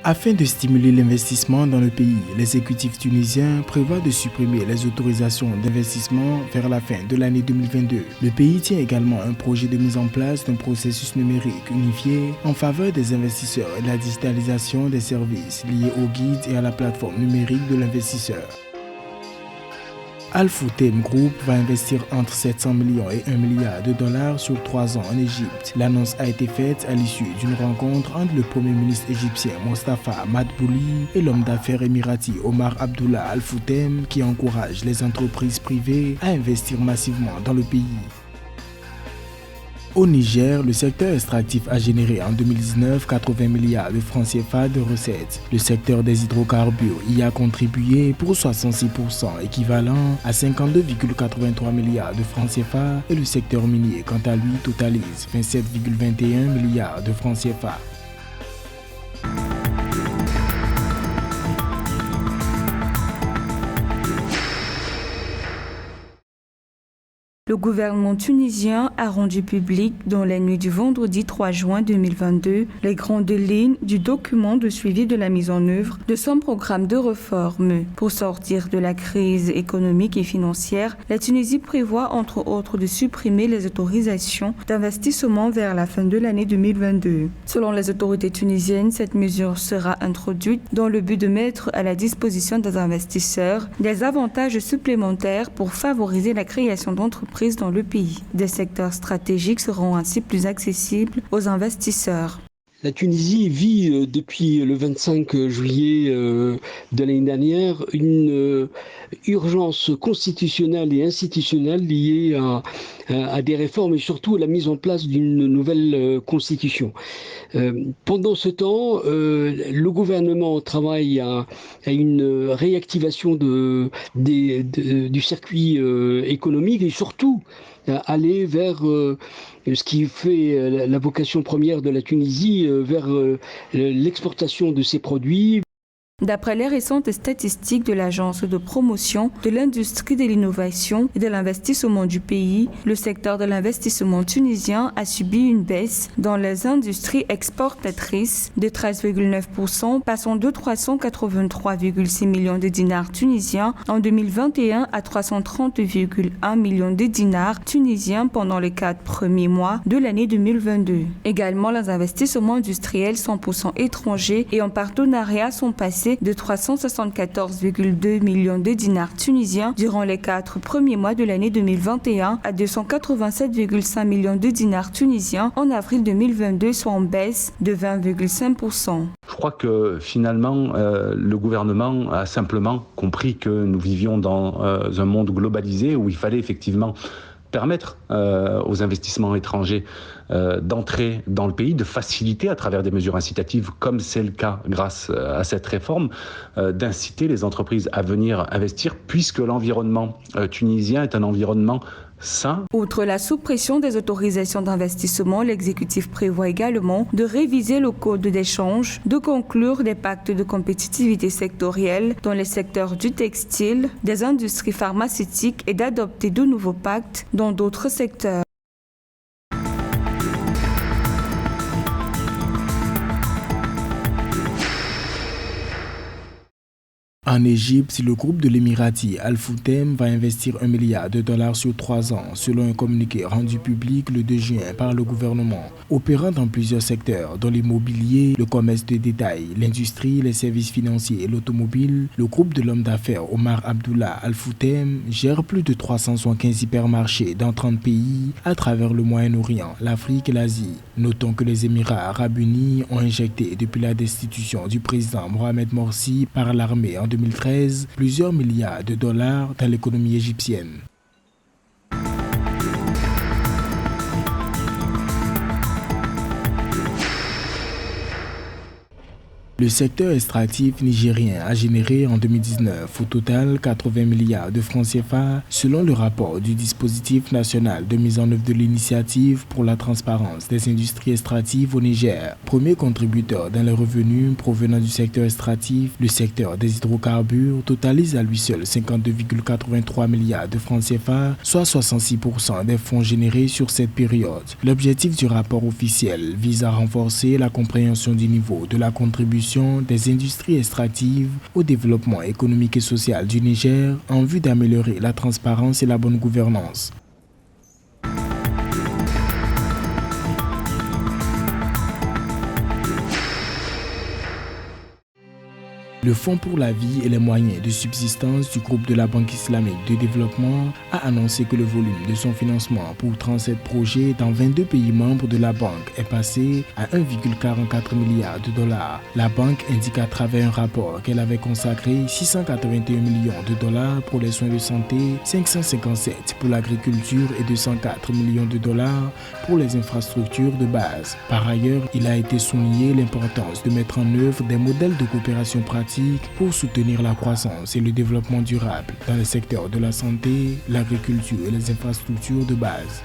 Afin de stimuler l'investissement dans le pays, l'exécutif tunisien prévoit de supprimer les autorisations d'investissement vers la fin de l'année 2022. Le pays tient également un projet de mise en place d'un processus numérique unifié en faveur des investisseurs et de la digitalisation des services liés au guide et à la plateforme numérique de l'investisseur. Al Futtaim Group va investir entre 700 millions et 1 milliard de dollars sur 3 ans en Égypte. L'annonce a été faite à l'issue d'une rencontre entre le premier ministre égyptien Mostafa Madbouli et l'homme d'affaires émirati Omar Abdullah Al Futtaim qui encourage les entreprises privées à investir massivement dans le pays. Au Niger, le secteur extractif a généré en 2019 80 milliards de francs CFA de recettes. Le secteur des hydrocarbures y a contribué pour 66%, équivalent à 52,83 milliards de francs CFA, et le secteur minier, quant à lui, totalise 27,21 milliards de francs CFA. Le gouvernement tunisien a rendu public dans la nuit du vendredi 3 juin 2022 les grandes lignes du document de suivi de la mise en œuvre de son programme de réforme. Pour sortir de la crise économique et financière, la Tunisie prévoit entre autres de supprimer les autorisations d'investissement vers la fin de l'année 2022. Selon les autorités tunisiennes, cette mesure sera introduite dans le but de mettre à la disposition des investisseurs des avantages supplémentaires pour favoriser la création d'entreprises dans le pays. Des secteurs stratégiques seront ainsi plus accessibles aux investisseurs. La Tunisie vit depuis le 25 juillet de l'année dernière une urgence constitutionnelle et institutionnelle liée à des réformes et surtout à la mise en place d'une nouvelle constitution. Pendant ce temps, le gouvernement travaille à une réactivation du circuit économique et surtout aller vers ce qui fait la vocation première de la Tunisie, vers l'exportation de ses produits. D'après les récentes statistiques de l'Agence de promotion de l'industrie de l'innovation et de l'investissement du pays, le secteur de l'investissement tunisien a subi une baisse dans les industries exportatrices de 13,9%, passant de 383,6 millions de dinars tunisiens en 2021 à 330,1 millions de dinars tunisiens pendant les 4 premiers mois de l'année 2022. Également, les investissements industriels 100% étrangers et en partenariat sont passés de 374,2 millions de dinars tunisiens durant les 4 premiers mois de l'année 2021 à 287,5 millions de dinars tunisiens en avril 2022, soit en baisse de 20,5%. Je crois que finalement, le gouvernement a simplement compris que nous vivions dans un monde globalisé où il fallait effectivement permettre aux investissements étrangers d'entrer dans le pays, de faciliter à travers des mesures incitatives, comme c'est le cas grâce à cette réforme, d'inciter les entreprises à venir investir, puisque l'environnement tunisien est un environnement sain. Outre la suppression des autorisations d'investissement, l'exécutif prévoit également de réviser le code d'échange, de conclure des pactes de compétitivité sectorielle dans les secteurs du textile, des industries pharmaceutiques et d'adopter de nouveaux pactes dans d'autres secteurs. En Égypte, le groupe de l'Émirati Al Futtaim va investir 1 milliard de dollars sur 3 ans, selon un communiqué rendu public le 2 juin par le gouvernement. Opérant dans plusieurs secteurs, dont l'immobilier, le commerce de détail, l'industrie, les services financiers et l'automobile, le groupe de l'homme d'affaires Omar Abdullah Al Futtaim gère plus de 375 hypermarchés dans 30 pays à travers le Moyen-Orient, l'Afrique et l'Asie. Notons que les Émirats arabes unis ont injecté depuis la destitution du président Mohamed Morsi par l'armée en 2013 plusieurs milliards de dollars dans l'économie égyptienne. Le secteur extractif nigérien a généré en 2019 au total 80 milliards de francs CFA selon le rapport du dispositif national de mise en œuvre de l'initiative pour la transparence des industries extractives au Niger. Premier contributeur dans les revenus provenant du secteur extractif, le secteur des hydrocarbures totalise à lui seul 52,83 milliards de francs CFA, soit 66% des fonds générés sur cette période. L'objectif du rapport officiel vise à renforcer la compréhension du niveau de la contribution l'évolution des industries extractives au développement économique et social du Niger en vue d'améliorer la transparence et la bonne gouvernance. Le Fonds pour la vie et les moyens de subsistance du groupe de la Banque islamique de développement a annoncé que le volume de son financement pour 37 projets dans 22 pays membres de la banque est passé à 1,44 milliard de dollars. La banque indique à travers un rapport qu'elle avait consacré 681 millions de dollars pour les soins de santé, 557 pour l'agriculture et 204 millions de dollars pour les infrastructures de base. Par ailleurs, il a été souligné l'importance de mettre en œuvre des modèles de coopération pratique pour soutenir la croissance et le développement durable dans les secteurs de la santé, l'agriculture et les infrastructures de base.